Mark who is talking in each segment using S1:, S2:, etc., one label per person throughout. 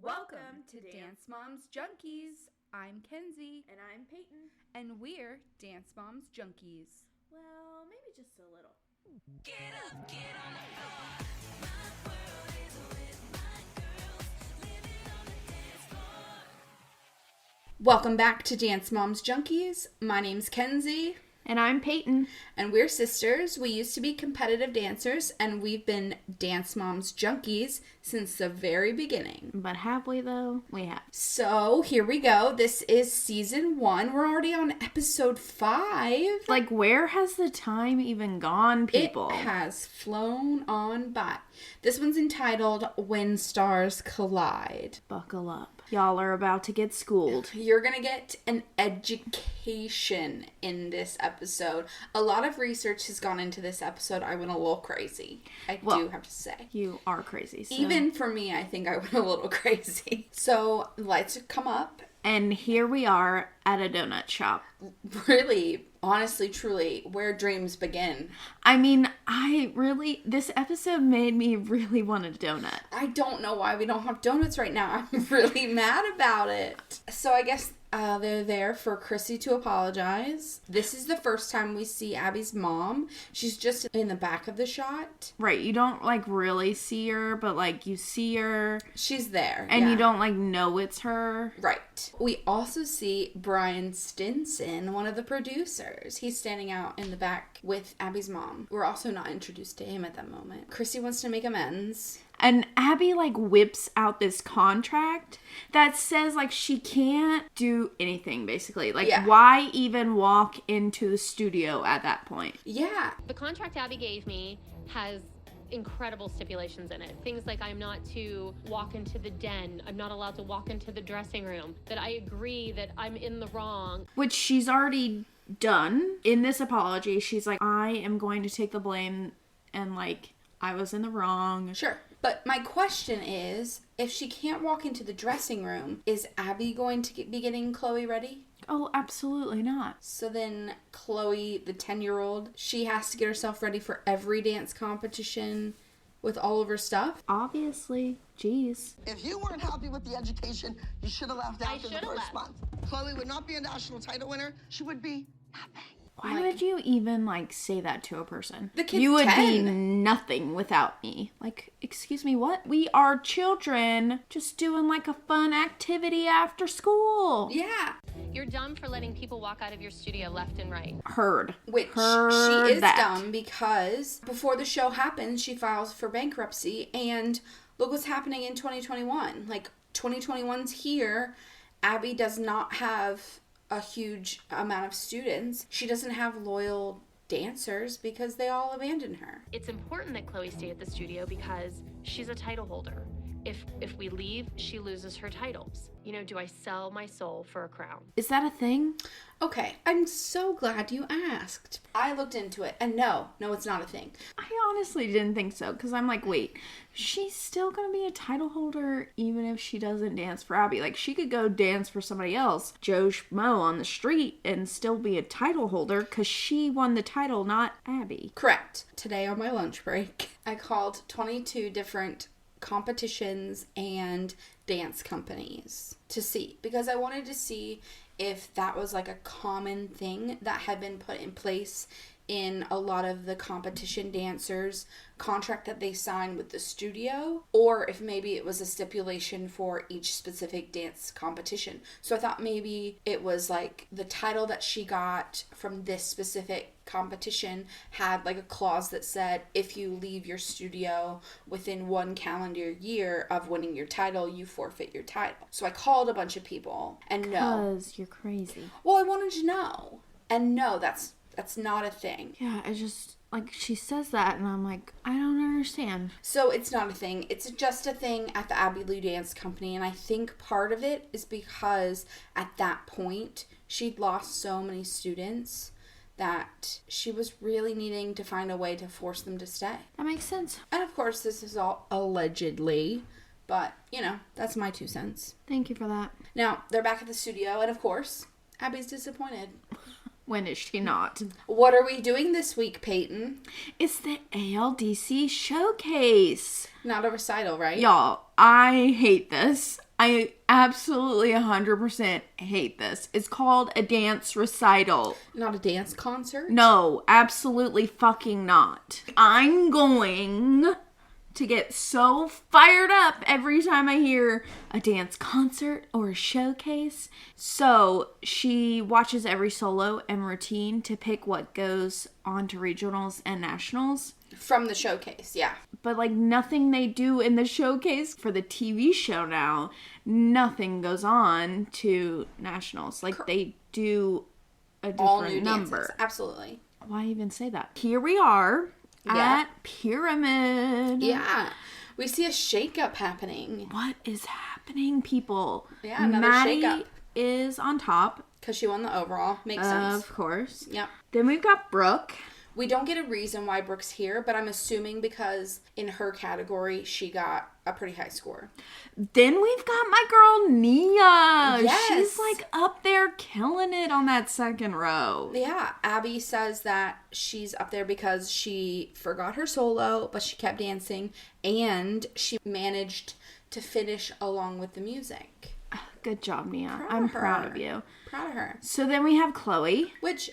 S1: Welcome to Dance Moms Junkies. I'm Kenzie.
S2: And I'm Peyton.
S1: And we're Dance Moms Junkies.
S2: Well, maybe just a little.
S3: Get up, get on the floor. My world is with my girls. Living on the dance floor.
S1: Welcome back to Dance Moms Junkies. My name's Kenzie.
S2: And I'm Peyton.
S1: And we're sisters. We used to be competitive dancers, and we've been Dance Moms Junkies since the very beginning.
S2: But have we, though? We have.
S1: So, here we go. This is season 1. We're already on episode 5.
S2: Like, where has the time even gone, people?
S1: It has flown on by. This one's entitled When Stars Collide.
S2: Buckle up. Y'all are about to get schooled.
S1: You're going to get an education in this episode. A lot of research has gone into this episode. I went a little crazy. I do have to say.
S2: You are crazy. So.
S1: Even for me, I think I went a little crazy. So, lights have come up.
S2: And here we are at a donut shop.
S1: Really, honestly, truly, where dreams begin.
S2: I mean, this episode made me really want a donut.
S1: I don't know why we don't have donuts right now. I'm really mad about it. So I guess they're there for Chrissy to apologize. This is the first time we see Abby's mom. She's just in the back of the shot.
S2: Right, you don't, really see her, but, you see her.
S1: She's there,
S2: and you don't, know it's her.
S1: Right. We also see Brian Stinson, one of the producers. He's standing out in the back with Abby's mom. We're also not introduced to him at that moment. Chrissy wants to make amends.
S2: And Abby, whips out this contract that says, she can't do anything, basically. Why even walk into the studio at that point?
S1: Yeah.
S4: The contract Abby gave me has incredible stipulations in it. Things like I'm not to walk into the den, I'm not allowed to walk into the dressing room, that I agree that I'm in the wrong.
S2: Which she's already done. In this apology, she's like, I am going to take the blame and, I was in the wrong.
S1: Sure. But my question is, if she can't walk into the dressing room, is Abby going to be getting Chloe ready?
S2: Oh, absolutely not.
S1: So then Chloe, the 10-year-old, she has to get herself ready for every dance competition with all of her stuff?
S2: Obviously. Jeez.
S5: If you weren't happy with the education, you should have left after the first month. Chloe would not be a national title winner. She would be nothing.
S2: Why would you even, say that to a person?
S1: The kid's
S2: You would
S1: 10.
S2: be nothing without me. Excuse me, what? We are children just doing, a fun activity after school.
S1: Yeah.
S4: You're dumb for letting people walk out of your studio left and right.
S2: Heard
S1: Which she is
S2: that.
S1: dumb because before the show happens, she files for bankruptcy. And look what's happening in 2021. 2021's here. Abby does not have a huge amount of students. She doesn't have loyal dancers because they all abandoned her.
S4: It's important that Chloe stay at the studio because she's a title holder. If we leave, she loses her titles. Do I sell my soul for a crown?
S2: Is that a thing?
S1: Okay, I'm so glad you asked. I looked into it, and no, it's not a thing.
S2: I honestly didn't think so, because I'm wait, she's still going to be a title holder even if she doesn't dance for Abby. She could go dance for somebody else, Joe Schmo on the street, and still be a title holder because she won the title, not Abby.
S1: Correct. Today on my lunch break, I called 22 different competitions and dance companies to see, because I wanted to see if that was a common thing that had been put in place in a lot of the competition dancers' contract that they signed with the studio, or if maybe it was a stipulation for each specific dance competition. So I thought maybe it was the title that she got from this specific competition had a clause that said if you leave your studio within 1 calendar year of winning your title, you forfeit your title. So I called a bunch of people, and no.
S2: Because you're crazy.
S1: Well, I wanted to know. And no, that's not a thing.
S2: Yeah, I just, she says that, and I'm I don't understand.
S1: So it's not a thing. It's just a thing at the Abby Lou Dance Company, and I think part of it is because at that point, she'd lost so many students that she was really needing to find a way to force them to stay.
S2: That makes sense.
S1: And of course, this is all allegedly, but, that's my 2 cents.
S2: Thank you for that.
S1: Now, they're back at the studio, and of course, Abby's disappointed.
S2: When is she not?
S1: What are we doing this week, Peyton?
S2: It's the ALDC showcase.
S1: Not a recital, right?
S2: Y'all, I hate this. I absolutely 100% hate this. It's called a dance recital.
S1: Not a dance concert?
S2: No, absolutely fucking not. I'm going to get so fired up every time I hear a dance concert or a showcase. So she watches every solo and routine to pick what goes on to regionals and nationals.
S1: From the showcase, yeah.
S2: But like nothing they do in the showcase for the TV show now, nothing goes on to nationals. Like they do a
S1: All
S2: different
S1: new
S2: number.
S1: dances. Absolutely.
S2: Why even say that? Here we are
S1: Yeah.
S2: at Pyramid.
S1: Yeah. We see a shakeup happening.
S2: What is happening, people?
S1: Yeah, another
S2: Maddie
S1: shakeup.
S2: is on top,
S1: Because she won the overall. Makes sense.
S2: of course.
S1: Yep.
S2: Then we've got Brooke.
S1: We don't get a reason why Brooke's here, but I'm assuming because in her category, she got a pretty high score.
S2: Then we've got my girl Nia.
S1: Yes.
S2: She's like up there killing it on that second row.
S1: Yeah, Abby says that she's up there because she forgot her solo, but she kept dancing, and she managed to finish along with the music.
S2: Good job, Nia.
S1: Proud
S2: I'm
S1: of her.
S2: proud of you.
S1: Proud of her.
S2: So then we have Chloe.
S1: Which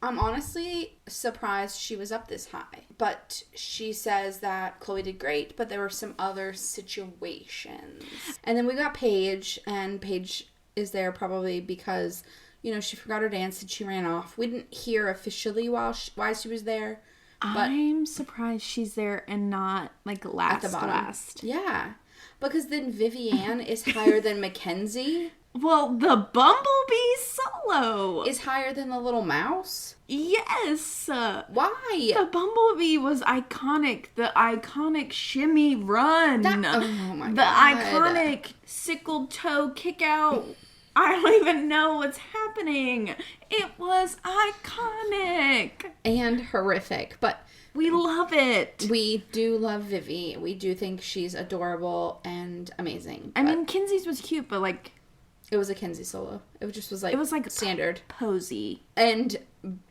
S1: I'm honestly surprised she was up this high. But she says that Chloe did great, but there were some other situations. And then we got Paige, and Paige is there probably because, you know, she forgot her dance and she ran off. We didn't hear officially why she was there. But
S2: I'm surprised she's there and not like last.
S1: at the bottom.
S2: Last.
S1: Yeah. Because then Vivienne is higher than Mackenzie.
S2: Well, the Bumblebee solo
S1: Is higher than the little mouse.
S2: Yes.
S1: Why?
S2: The Bumblebee was iconic. The iconic shimmy run.
S1: Oh my
S2: the
S1: God.
S2: iconic sickle toe kick out. I don't even know what's happening. It was iconic.
S1: And horrific. But
S2: We love it.
S1: we do love Vivi. We do think she's adorable and amazing.
S2: I
S1: But
S2: mean, Kinsey's was cute, but like
S1: it was a Kenzie solo. It just was like
S2: it was like
S1: standard.
S2: posy.
S1: And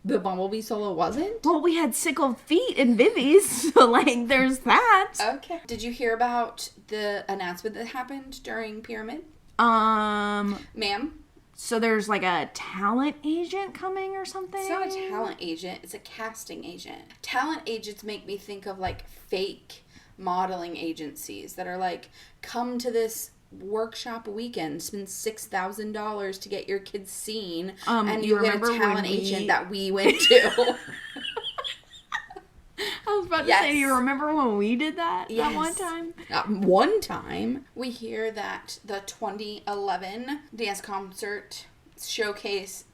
S1: the Bumblebee solo wasn't?
S2: Well, we had sickled feet in Vivi's, so like there's that.
S1: Okay. Did you hear about the announcement that happened during Pyramid? Ma'am?
S2: So there's like a talent agent coming or something?
S1: It's not a talent agent, it's a casting agent. Talent agents make me think of like fake modeling agencies that are like, come to this workshop weekend, spend $6,000 to get your kids seen, and
S2: you
S1: you get a
S2: remember when
S1: talent
S2: we-
S1: agent that we went to.
S2: I was about to
S1: Yes.
S2: say, do you remember when we did that
S1: Yes.
S2: one time?
S1: One time, we hear that the 2011 dance concert showcase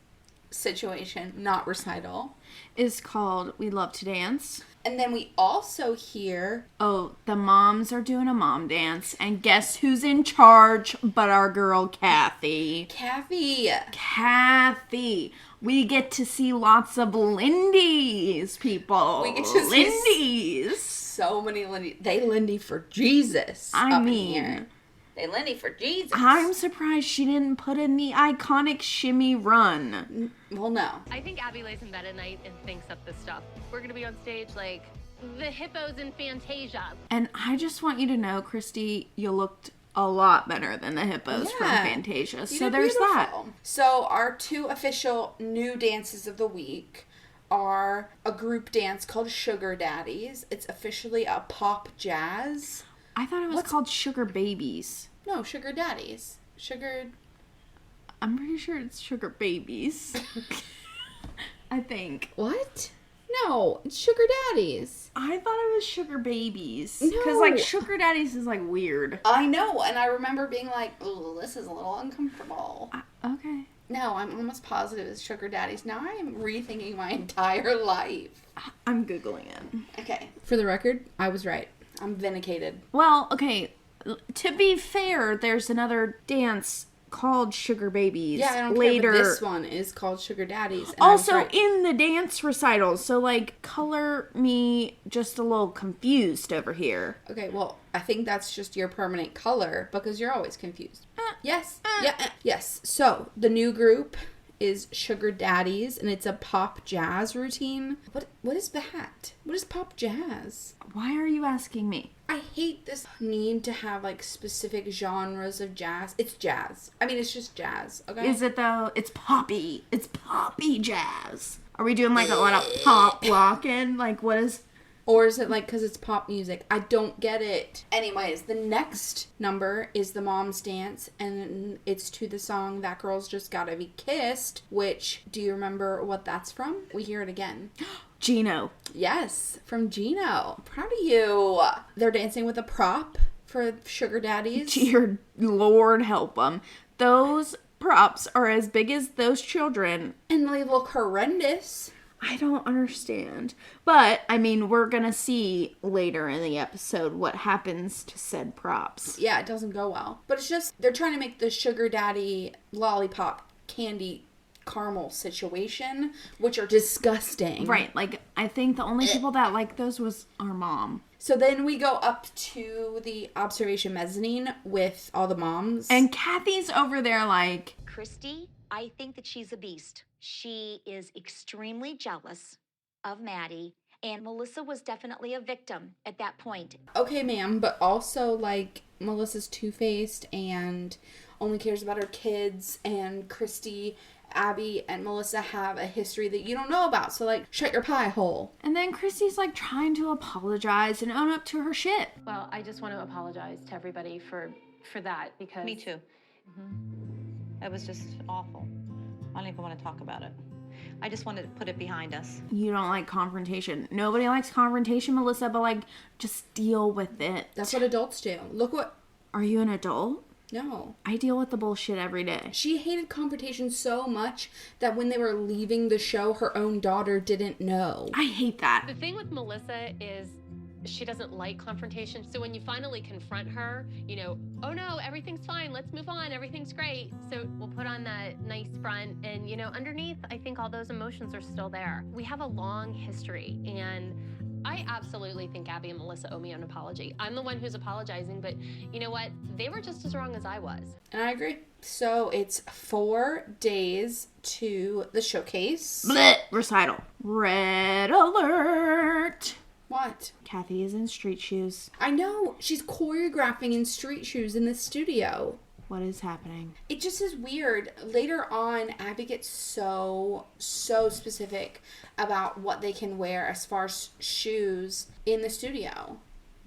S1: situation, not recital.
S2: Is called We Love to Dance.
S1: And then we also hear
S2: Oh, the moms are doing a mom dance, and guess who's in charge but our girl Kathy.
S1: Kathy.
S2: Kathy. We get to see lots of Lindy's, people.
S1: We get to see
S2: Lindy's.
S1: So many Lindy. They Lindy for Jesus.
S2: I
S1: up in
S2: mean,
S1: here. They Lindy for Jesus.
S2: I'm surprised she didn't put in the iconic shimmy run.
S1: Well, no.
S4: I think Abby lays in bed at night and thinks up this stuff. We're gonna be on stage like the hippos in Fantasia.
S2: And I just want you to know, Christy, you looked a lot better than the hippos from
S1: Yeah.
S2: Fantasia.
S1: You
S2: So
S1: did
S2: there's that.
S1: beautiful. So our two official new dances of the week are a group dance called Sugar Daddies. It's officially a pop jazz.
S2: I thought it was called Sugar Babies.
S1: No, Sugar Daddies.
S2: I'm pretty sure it's Sugar Babies. I think.
S1: What? No, it's Sugar Daddies.
S2: I thought it was Sugar Babies. Because, like,
S1: No.
S2: Sugar Daddies is, like, weird.
S1: I know, and I remember being like, "Ooh, this is a little uncomfortable."
S2: Okay.
S1: No, I'm almost positive it's Sugar Daddies. Now I am rethinking my entire life.
S2: I'm Googling it.
S1: Okay. For the record, I was right. I'm vindicated.
S2: Well, okay. To be fair, there's another dance called Sugar Babies.
S1: Yeah, I don't
S2: later.
S1: care, but this one is called Sugar Daddies. And I was
S2: Also
S1: right.
S2: in the dance recital, so like color me just a little confused over here.
S1: Okay, well, I think that's just your permanent color because you're always confused. Yes. Yes. So, the new group is Sugar Daddies, and it's a pop jazz routine. What is that? What is pop jazz?
S2: Why are you asking me?
S1: I hate this need to have, like, specific genres of jazz. It's jazz. I mean, it's just jazz, okay?
S2: Is it though? It's poppy. It's poppy jazz. Are we doing like a lot of pop rockin'? Like what is...
S1: Or is it, like, because it's pop music? I don't get it. Anyways, the next number is the Mom's Dance, and it's to the song That Girl's Just Gotta Be Kissed, which, do you remember what that's from? We hear it again.
S2: Gino.
S1: Yes, from Gino. Proud of you. They're dancing with a prop for sugar daddies.
S2: Dear Lord help them. Those props are as big as those children.
S1: And they look horrendous.
S2: I don't understand. But, I mean, we're gonna see later in the episode what happens to said props.
S1: Yeah, it doesn't go well. But it's just, they're trying to make the sugar daddy lollipop candy caramel situation, which are disgusting.
S2: Right, like, I think the only people that like those was our mom.
S1: So then we go up to the observation mezzanine with all the moms.
S2: And Kathy's over there like...
S6: Christy, I think that she's a beast. She is extremely jealous of Maddie, and Melissa was definitely a victim at that point.
S1: Okay, ma'am, but also, like, Melissa's two-faced and only cares about her kids, and Christy, Abby, and Melissa have a history that you don't know about, so, like, shut your pie hole.
S2: And then Christy's like trying to apologize and own up to her shit.
S4: Well, I just want to apologize to everybody for that because...
S7: Me too. It was just awful. I don't even want to talk about it. I just wanted to put it behind us.
S2: You don't like confrontation. Nobody likes confrontation, Melissa, but like, just deal with it.
S1: That's what adults do. Look what...
S2: Are you an adult?
S1: No.
S2: I deal with the bullshit every day.
S1: She hated confrontation so much that when they were leaving the show, her own daughter didn't know.
S2: I hate that.
S4: The thing with Melissa is she doesn't like confrontation. So when you finally confront her, you know, oh no, everything's fine. Let's move on. Everything's great. So we'll put on that nice front. And, you know, underneath, I think all those emotions are still there. We have a long history. And I absolutely think Abby and Melissa owe me an apology. I'm the one who's apologizing. But you know what? They were just as wrong as I was.
S1: And I agree. So it's 4 days to the showcase.
S2: Blech. Recital. Red alert.
S1: What?
S2: Kathy is in street shoes.
S1: I know. She's choreographing in street shoes in the studio.
S2: What is happening?
S1: It just is weird. Later on, Abby gets so specific about what they can wear as far as shoes in the studio.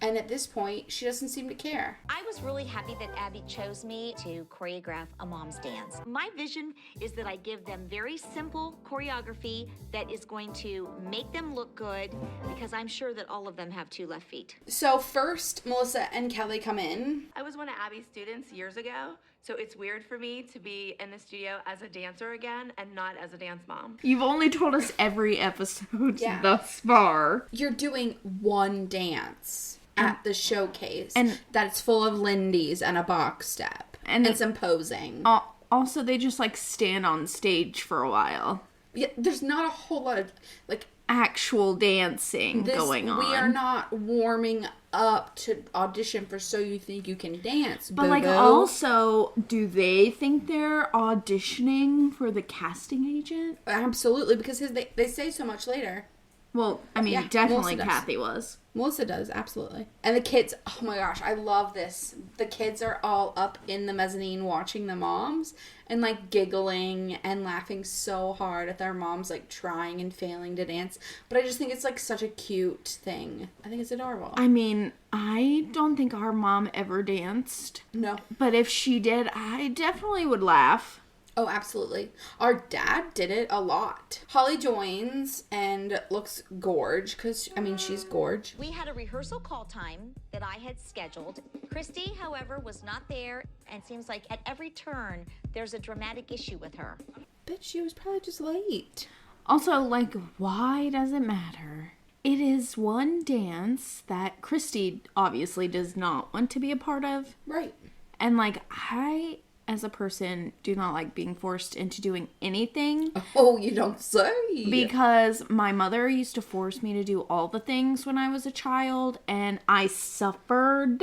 S1: And at this point, she doesn't seem to care.
S6: I was really happy that Abby chose me to choreograph a mom's dance. My vision is that I give them very simple choreography that is going to make them look good because I'm sure that all of them have 2 left feet.
S1: So first, Melissa and Kelly come in.
S8: I was one of Abby's students years ago, so it's weird for me to be in the studio as a dancer again and not as a dance mom.
S2: You've only told us every episode
S1: Yeah.
S2: thus far.
S1: You're doing one dance at the showcase.
S2: And-
S1: that's full of Lindy's and a box step.
S2: And-
S1: And some posing.
S2: Also, they just like stand on stage for a while.
S1: Yeah, there's not a whole lot of, like,
S2: Actual dancing going on.
S1: We are not warming up to audition for So You Think You Can Dance,
S2: But like,
S1: boo-boo.
S2: also, do they think they're auditioning for the casting agent?
S1: Absolutely, because they say so much later.
S2: Well, I mean,
S1: Yeah,
S2: definitely
S1: Melissa does.
S2: Kathy was.
S1: Melissa does, absolutely. And the kids, oh my gosh, I love this. The kids are all up in the mezzanine watching the moms and like giggling and laughing so hard at their moms like trying and failing to dance. But I just think it's like such a cute thing. I think it's adorable.
S2: I mean, I don't think our mom ever danced.
S1: No.
S2: But if she did, I definitely would laugh.
S1: Oh, absolutely. Our dad did it a lot. Holly joins and looks gorge because, I mean, she's gorge.
S6: We had a rehearsal call time that I had scheduled. Christy, however, was not there and seems like at every turn there's a dramatic issue with her.
S1: Bet she was probably just late.
S2: Also, like, why does it matter? It is one dance that Christy obviously does not want to be a part of.
S1: Right.
S2: And, like, I, as a person, do not like being forced into doing anything.
S1: Oh, you don't say.
S2: Because my mother used to force me to do all the things when I was a child, and I suffered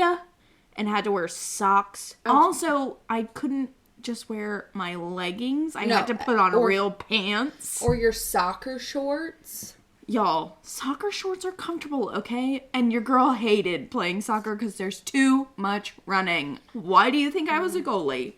S2: and had to wear socks. Also, I couldn't just wear my leggings. I had to put on
S1: or-
S2: real pants.
S1: Or your soccer shorts.
S2: Y'all, soccer shorts are comfortable, okay? And your girl hated playing soccer because there's too much running. Why do you think I was a goalie?